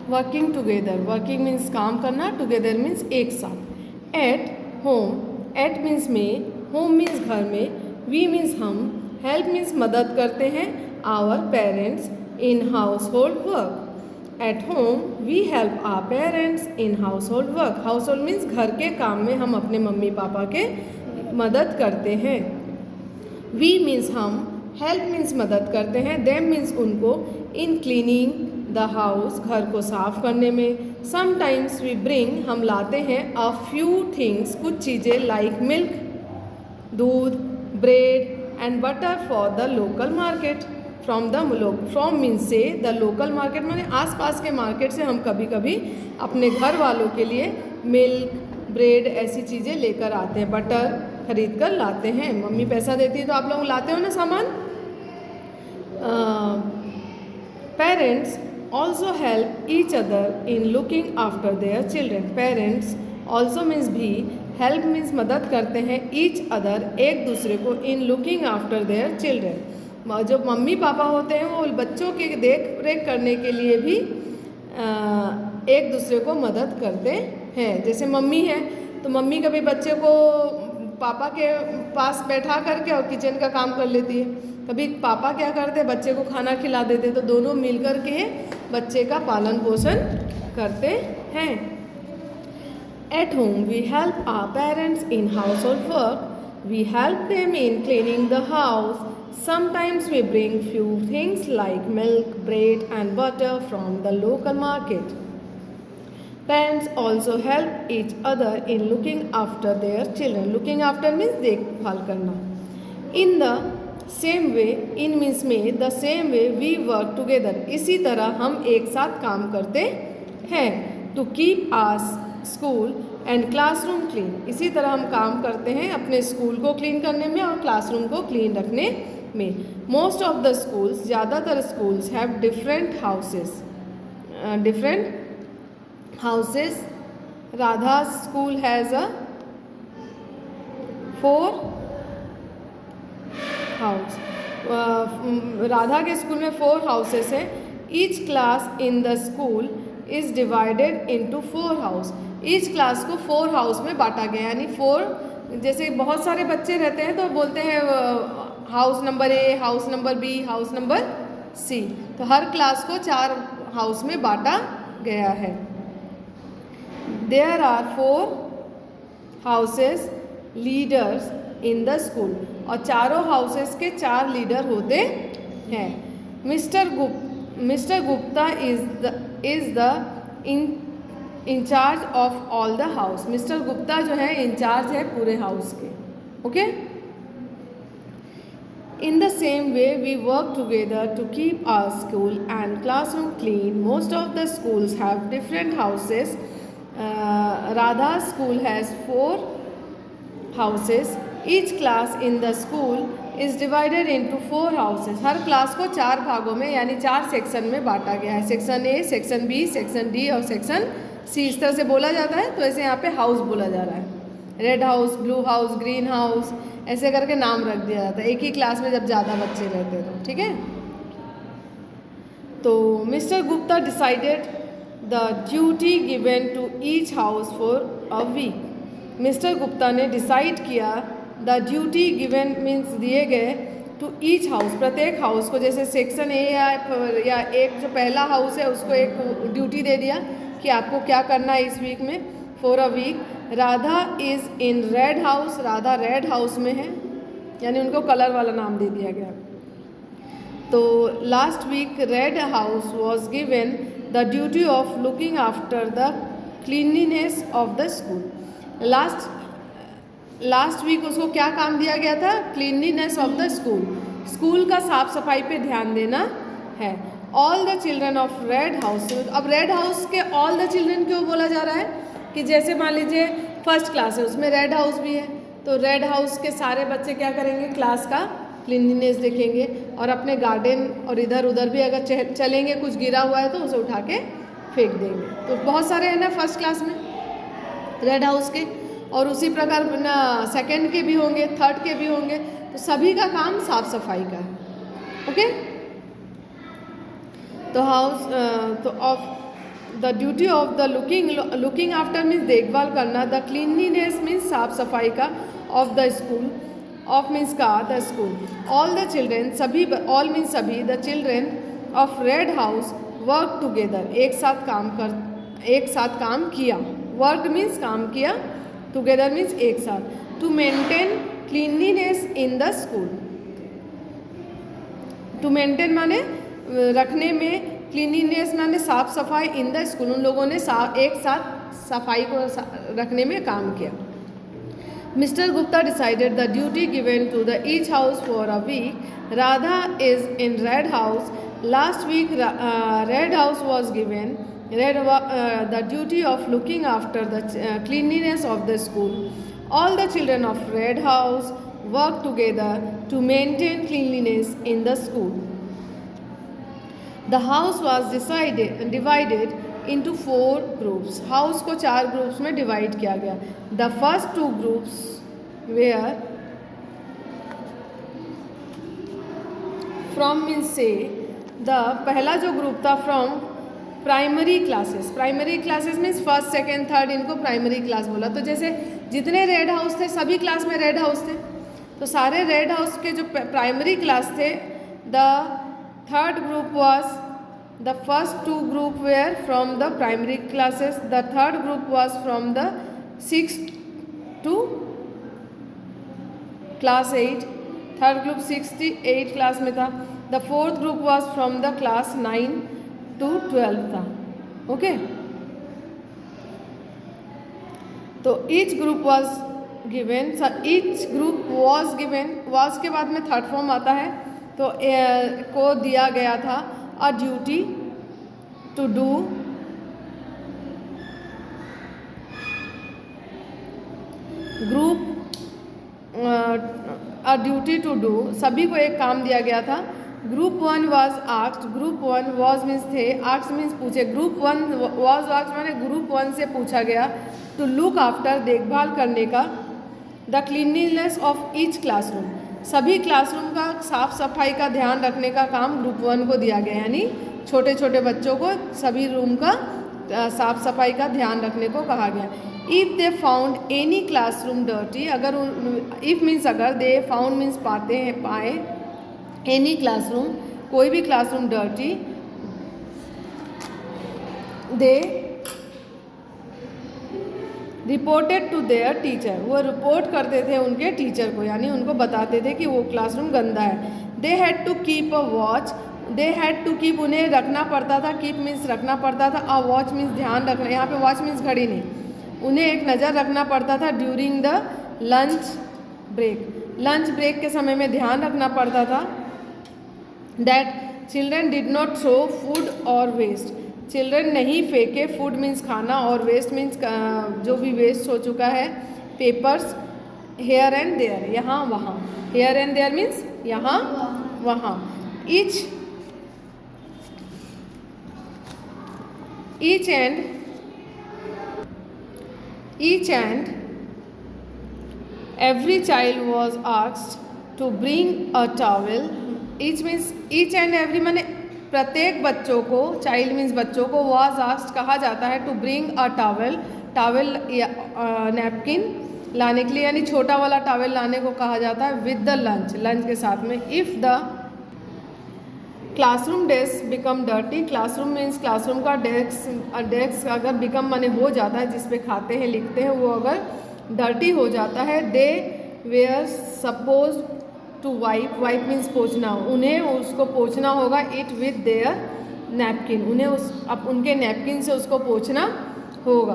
Working together, working means काम करना, together means एक साथ। एट होम, एट मीन्स में, होम मीन्स घर में, वी मीन्स हम, हेल्प मीन्स मदद करते हैं our parents in household work. At home we help our parents in household work, household means घर के काम में हम अपने मम्मी पापा के मदद करते हैं। वी मीन्स हम, हेल्प मीन्स मदद करते हैं, देम मीन्स उनको, इन क्लीनिंग द हाउस घर को साफ करने में। समटाइम्स वी ब्रिंग हम लाते हैं अ फ्यू थिंग्स कुछ चीज़ें, लाइक मिल्क दूध, bread and butter for the local market. From means से, द लोकल मार्केट माने आसपास के मार्केट से हम कभी कभी अपने घर वालों के लिए मिल्क ब्रेड ऐसी चीज़ें लेकर आते हैं, बटर खरीद कर लाते हैं। मम्मी पैसा देती है तो आप लोग लाते हो ना सामान। Parents also help each other in looking after their children. Parents also means भी, हेल्प मीन्स मदद करते हैं, ईच अदर एक दूसरे को, in looking after their children. जो मम्मी पापा होते हैं वो बच्चों की देख रेख करने के लिए भी एक दूसरे को मदद करते हैं। जैसे मम्मी है तो मम्मी कभी बच्चे को पापा के पास बैठा करके और किचन का काम कर लेती है, कभी पापा क्या करते हैं बच्चे को खाना खिला देते, तो दोनों मिल कर के बच्चे का पालन पोषण करते हैं। At home we help our parents in household work, we help them in cleaning the house. Sometimes we bring few things like milk, bread and butter from the local market. Parents also help each other in looking after their children. Looking after means देखभाल करना। In the same way, in means में, the same way we work together. इसी तरह हम एक साथ काम करते हैं। To keep our school and classroom clean. इसी तरह हम काम करते हैं अपने स्कूल को क्लीन करने में और क्लासरूम को क्लीन रखने में। मोस्ट ऑफ द स्कूल्स, ज़्यादातर schools have different houses. Radha school has a 4 house. Radha के स्कूल में 4 हाउसेस हैं। Each class in the school is divided into 4 house. Each class को 4 हाउस में बांटा गया, यानी 4, जैसे बहुत सारे बच्चे रहते हैं तो बोलते हैं house number A, house number B, house number C, तो हर क्लास को 4 हाउस में बांटा गया है। There are 4 houses leaders in the school, और चारों हाउसेस के 4 लीडर होते हैं। Mister Gupta is the incharge of all the house. Mister Gupta जो है इंचार्ज है पूरे हाउस के। Okay. In the same way, we work together to keep our school and classroom clean. Most of the schools have different houses. Radha's school has 4 houses. Each class in the school is divided into 4 houses. Her class को 4 भागों में यानी 4 section में बांटा गया है। Section A, section B, section D और section C, इस तरह से बोला जाता है। तो ऐसे यहाँ पे हाउस बोला जा रहा है। Red house, blue house, green house, ऐसे करके नाम रख दिया जाता है एक ही क्लास में जब ज़्यादा बच्चे रहते तो। ठीक है। तो mister Gupta decided the duty given to each house for a week. Mister Gupta ने डिसाइड किया, द ड्यूटी गिवन मीन्स दिए गए, टू ईच हाउस प्रत्येक हाउस को, जैसे सेक्शन ए या एक जो पहला हाउस है उसको एक ड्यूटी दे दिया कि आपको क्या करना है इस वीक में, for a week. Radha is in red house, Radha red house में है, यानी उनको कलर वाला नाम दे दिया गया। तो last week red house was given the duty of looking after the cleanliness of the school. Last week उसको क्या काम दिया गया था? Cleanliness of the school, school का साफ सफाई पे ध्यान देना है। All the children of red house, अब रेड हाउस के ऑल द चिल्ड्रन क्यों बोला जा रहा है कि जैसे मान लीजिए फर्स्ट क्लास है उसमें रेड हाउस भी है, तो रेड हाउस के सारे बच्चे क्या करेंगे, क्लास का क्लीनलीनेस देखेंगे और अपने गार्डन और इधर उधर भी अगर चलेंगे कुछ गिरा हुआ है तो उसे उठा के फेंक देंगे। तो बहुत सारे हैं ना फर्स्ट क्लास में रेड हाउस के, और उसी प्रकार ना सेकंड के भी होंगे, थर्ड के भी होंगे, तो सभी का काम साफ सफाई का है। ओके। तो हाउस तो of the duty of the looking after means देखभाल करना, द क्लीनलीनेस मीन्स साफ सफाई का, of the school, of means का, the school, all the children सभी, ऑल मीन्स सभी, the children of red house work together एक साथ काम किया, वर्क मीन्स काम किया, टुगेदर मीन्स एक साथ, to maintain cleanliness in the school, to maintain माने रखने में, क्लीनलीनेस माने साफ सफाई, इन द स्कूल उन लोगों ने एक साथ सफाई को रखने में काम किया। Mister Gupta decided the duty given to the each house for a week, Radha is in red house, last week red house was given the duty of looking after the cleanliness of the school. All the children of Red House work together to maintain cleanliness in the school. The house was divided into 4 groups. House को 4 groups में divide किया गया. The first 2 groups were from means say, the पहला जो group था from primary classes means first second third, इनको primary class बोला। तो जैसे जितने रेड हाउस थे सभी क्लास में रेड हाउस थे, तो सारे रेड हाउस के जो प्राइमरी क्लास थे, the third group was, the first 2 group were from the primary classes, the third group was from the 6 to class 8, third group 6 to 8 class में था, the fourth group was from the class 9 to 12 था। Okay, तो each group was given, each group was given, was के बाद में third form आता है, तो को दिया गया था a duty to do group, a duty to do, सभी को एक काम दिया गया था। Group 1 was asked, group 1 was means थे, आस्क्ड मीन्स पूछे, ग्रुप 1 वॉज आस्क्ड माने ग्रुप 1 से पूछा गया टू लुक आफ्टर देखभाल करने का, the cleanliness of each classroom, सभी क्लासरूम का साफ सफाई का ध्यान रखने का काम ग्रुप 1 को दिया गया, यानी छोटे छोटे बच्चों को सभी रूम का साफ सफाई का ध्यान रखने को कहा गया। If they found any classroom dirty, अगर इफ़ मीन्स अगर, दे फाउंड मीन्स पाते हैं, पाए, एनी क्लासरूम कोई भी classroom dirty, they reported to their teacher, वो रिपोर्ट करते थे उनके टीचर को, यानी उनको बताते थे कि वो क्लासरूम गंदा है। They had to keep a watch, they had to keep, उन्हें रखना पड़ता था, कीप मीन्स रखना पड़ता था, अ वॉच मीन्स ध्यान रखना, यहाँ पे वॉच मीन्स घड़ी नहीं, उन्हें एक नज़र रखना पड़ता था during the lunch break, lunch break के समय में ध्यान रखना पड़ता था that children did not throw food और वेस्ट, चिल्ड्रन नहीं फेंके, फूड मीन्स खाना और वेस्ट मीन्स जो भी वेस्ट हो चुका है, पेपर्स हेयर एंड देयर, यहाँ वहाँ, हेयर एंड देयर मीन्स यहाँ वहाँ, each and every child was asked to bring a towel, each means each and every माने प्रत्येक बच्चों को, चाइल्ड मीन्स बच्चों को, was asked कहा जाता है to bring a towel, towel napkin लाने के लिए, यानी छोटा वाला टावल लाने को कहा जाता है, विद द लंच, लंच के साथ में। If the classroom desk become dirty, classroom means classroom का डेस्क अगर बिकम माने हो जाता है, जिस पे खाते हैं लिखते हैं, वो अगर डर्टी हो जाता है, they were suppose to wipe, wipe means पोंछना, उन्हें उसको पोंछना होगा, इट विद देयर नैपकिन, उन्हें उनके नैपकिन से उसको पोंछना होगा।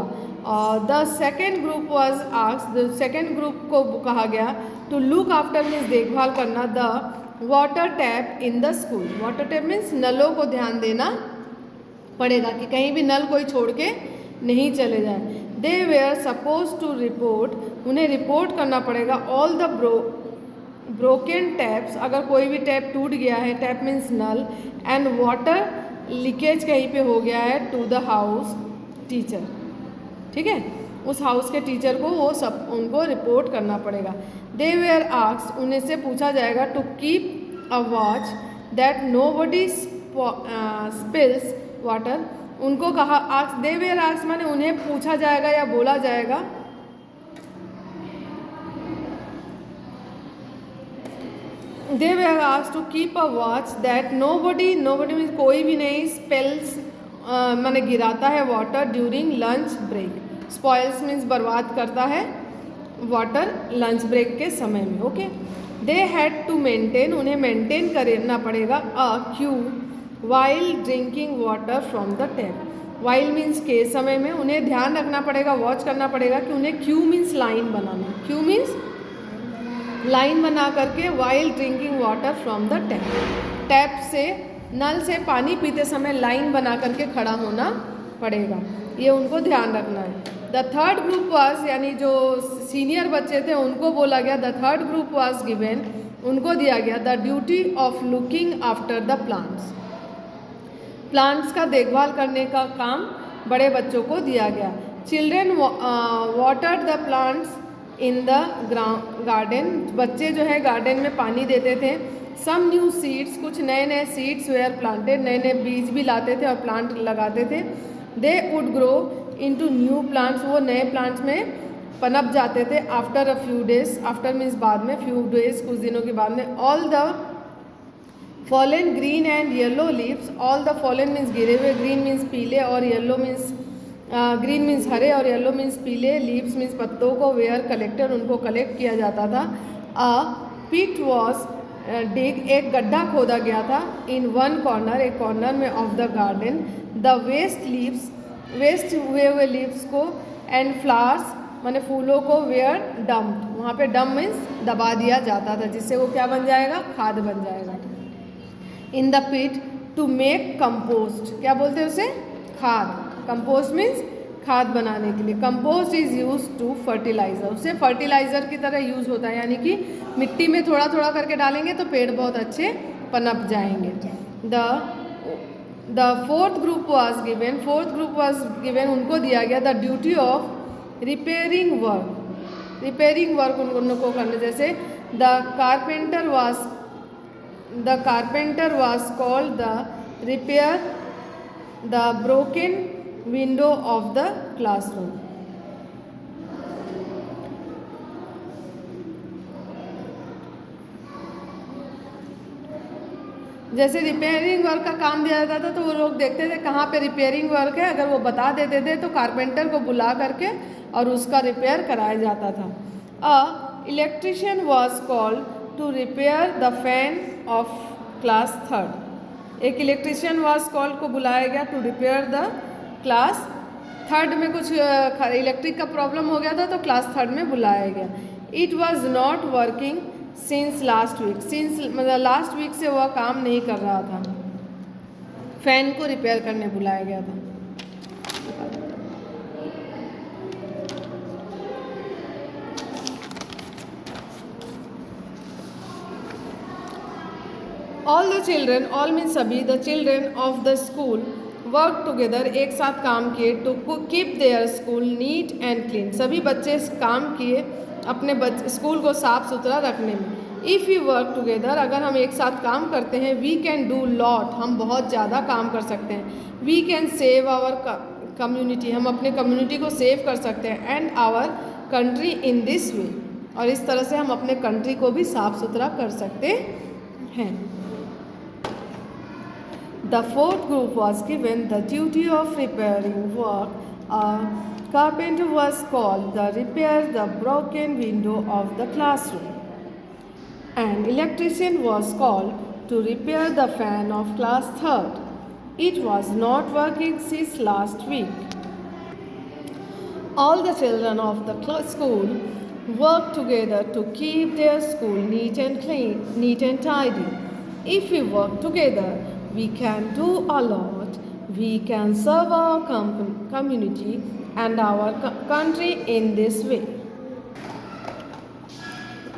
The second group was asked, the second group को कहा गया टू लुक आफ्टर मीन्स देखभाल करना, the water tap in the school, water tap means नलों को ध्यान देना पड़ेगा कि कहीं भी नल कोई छोड़ के नहीं चले जाए। दे वेयर सपोज टू रिपोर्ट, उन्हें रिपोर्ट करना पड़ेगा, ऑल द ब्रोकन टैप्स, अगर कोई भी टैप टूट गया है, टैप मीन्स नल, एंड वाटर लीकेज कहीं पे हो गया है, टू द हाउस टीचर, ठीक है, उस हाउस के टीचर को वो सब उनको रिपोर्ट करना पड़ेगा। दे वेयर आस्क्ड, उन्हें से पूछा जाएगा to keep a watch that nobody spills water, उनको कहा आस्क, दे वेयर आस्क माने उन्हें पूछा जाएगा या बोला जाएगा। They were ask to keep a watch that nobody means कोई भी नहीं स्पेल्स माने गिराता है water during lunch break. Spoils means बर्बाद करता है वाटर लंच ब्रेक के समय में। Okay, they had to maintain, उन्हें मेंटेन करना पड़ेगा a queue while drinking water from the tap. While means के समय में उन्हें ध्यान रखना पड़ेगा, वॉच करना पड़ेगा कि उन्हें क्यू मीन्स लाइन बनाना, क्यू मीन्स लाइन बना करके while drinking water from the tap, tap से नल से पानी पीते समय लाइन बना करके खड़ा होना पड़ेगा, ये उनको ध्यान रखना है। द थर्ड ग्रुप वाज, यानी जो सीनियर बच्चे थे उनको बोला गया, the third group was given, उनको दिया गया the duty of looking after the plants. Plants का देखभाल करने का काम बड़े बच्चों को दिया गया। Children watered the plants in the garden, बच्चे जो है गार्डन में पानी देते थे। सम न्यू सीड्स, कुछ नए नए सीड्स वेयर प्लांटेड, नए नए बीज भी लाते थे और प्लांट लगाते थे। They would grow into new plants, वो नए प्लांट्स में पनप जाते थे। After a few days, after means बाद में, फ्यू डेज कुछ दिनों के बाद में। All the fallen green and yellow leaves, all the fallen means गिरे हुए, ग्रीन मीन्स पीले और येलो मीन्स ग्रीन मीन्स हरे और येलो मीन्स पीले, लीव्स मीन्स पत्तों को, वेयर कलेक्टर उनको कलेक्ट किया जाता था। अ पिट वॉज डिग, एक गड्ढा खोदा गया था। इन वन कॉर्नर, एक कॉर्नर में of the garden. The waste leaves, waste हुए हुए लीव्स को, एंड फ्लावर्स माने फूलों को, वेयर डम्प्ड, वहाँ पे डम्प मीन्स दबा दिया जाता था, जिससे वो क्या बन जाएगा, खाद बन जाएगा। In the pit to make compost, क्या बोलते हैं उसे, खाद। कंपोस्ट मीन्स खाद बनाने के लिए। Compost is use to fertilizer, उसे फर्टिलाइजर की तरह यूज होता है, यानी कि मिट्टी में थोड़ा थोड़ा करके डालेंगे तो पेड़ बहुत अच्छे पनप जाएंगे। The fourth group was given, fourth group was given, उनको दिया गया the duty of repairing work, repairing work उनको करने, जैसे the carpenter was called the repair the broken window of the classroom. जैसे रिपेयरिंग वर्क का काम दिया जाता था तो वो लोग देखते थे कहाँ पे रिपेयरिंग वर्क है, अगर वो बता देते थे तो कारपेंटर को बुला करके और उसका रिपेयर कराया जाता था। A electrician was called to repair the fan of class third, एक इलेक्ट्रिशियन वॉज कॉल्ड को बुलाया गया to repair the class third में, कुछ इलेक्ट्रिक का प्रॉब्लम हो गया था तो क्लास थर्ड में बुलाया गया। It was not working since last week, since मतलब लास्ट वीक से वह काम नहीं कर रहा था, फैन को रिपेयर करने बुलाया गया था। All the children, all means सभी, the children of the school work together, एक साथ काम किए, to keep their school neat and clean, सभी बच्चे काम किए अपने स्कूल को साफ सुथरा रखने में। इफ़ यू वर्क टुगेदर, अगर हम एक साथ काम करते हैं, वी कैन डू लॉट, हम बहुत ज़्यादा काम कर सकते हैं। We can save our community, हम अपने कम्युनिटी को सेव कर सकते हैं, and our country in this way, और इस तरह से हम अपने कंट्री को भी साफ सुथरा कर सकते हैं। The fourth group was given the duty of repairing work. A carpenter was called to repair the broken window of the classroom. An electrician was called to repair the fan of class third. It was not working since last week. All the children of the school work together to keep their school neat and clean, neat and tidy. If we work together, we can do a lot. We can serve our community and our country in this way.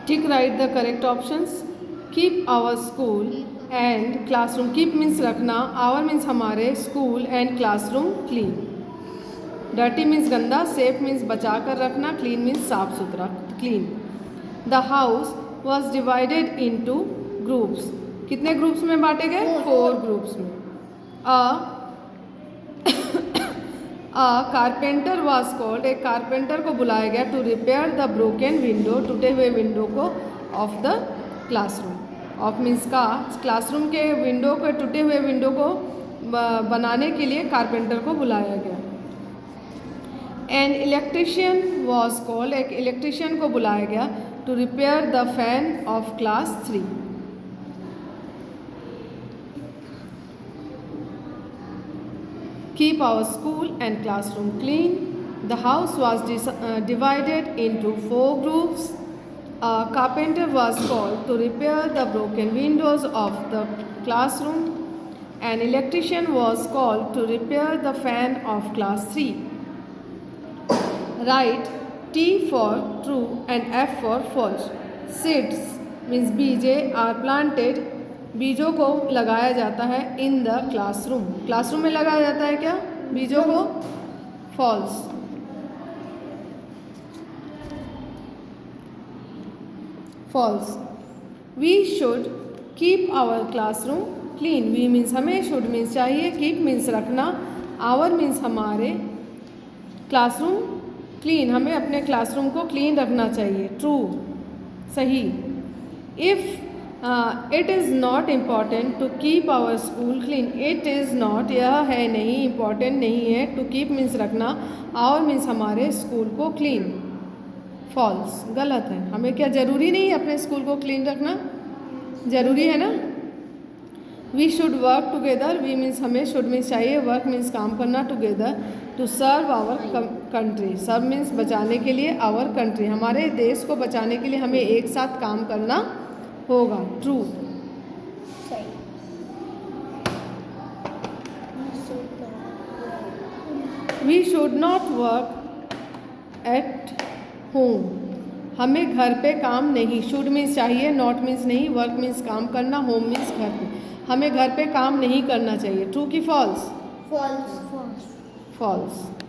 Tick write the correct options. Keep our school and classroom. Keep means रखना, our means हमारे, school and classroom clean. Dirty means गंदा, safe means बचा कर रखना, clean means साफ सुथरा, clean. The house was divided into groups. कितने groups में बांटे गए, 4 ग्रुप्स में। कारपेंटर वॉज कॉल्ड, एक कारपेंटर को बुलाया गया to repair the broken window, टूटे हुए विंडो को of the classroom. Of means का, क्लासरूम के विंडो को, टूटे हुए विंडो को बनाने के लिए कारपेंटर को बुलाया गया। एन इलेक्ट्रिशियन वॉज कॉल्ड, एक इलेक्ट्रिशियन को बुलाया गया to repair the fan of class 3। Keep our school and classroom clean. The house was divided into 4 groups. A carpenter was called to repair the broken windows of the classroom. An electrician was called to repair the fan of class 3. Write T for true and F for false. Seeds means बीजे are planted. बीजों को लगाया जाता है in the classroom, classroom में लगाया जाता है क्या बीजों को? False. False. We should keep our classroom clean. We means हमें, शुड मीन्स चाहिए, कीप मीन्स रखना, आवर मीन्स हमारे, क्लासरूम क्लीन, हमें अपने क्लासरूम को क्लीन रखना चाहिए। ट्रू, सही। If it is not important to keep our school clean. It is not, यह है नहीं, इम्पॉर्टेंट नहीं है, टू कीप मीन्स रखना, आवर मीन्स हमारे स्कूल को क्लीन। फॉल्स, गलत है। हमें क्या ज़रूरी नहीं है अपने स्कूल को क्लीन रखना? ज़रूरी है ना। We should work together. We means हमें, शुड मीन्स चाहिए, वर्क मीन्स काम करना, together to serve our country. Serve means बचाने के लिए, आवर कंट्री हमारे देश को बचाने के लिए हमें एक साथ काम करना होगा। True. We should not work at home. हमें घर पे काम नहीं, शुड मीन्स चाहिए, नॉट मीन्स नहीं, वर्क मीन्स काम करना, होम मीन्स घर पे, हमें घर पे काम नहीं करना चाहिए। ट्रू की फॉल्स? फॉल्स। फॉल्स।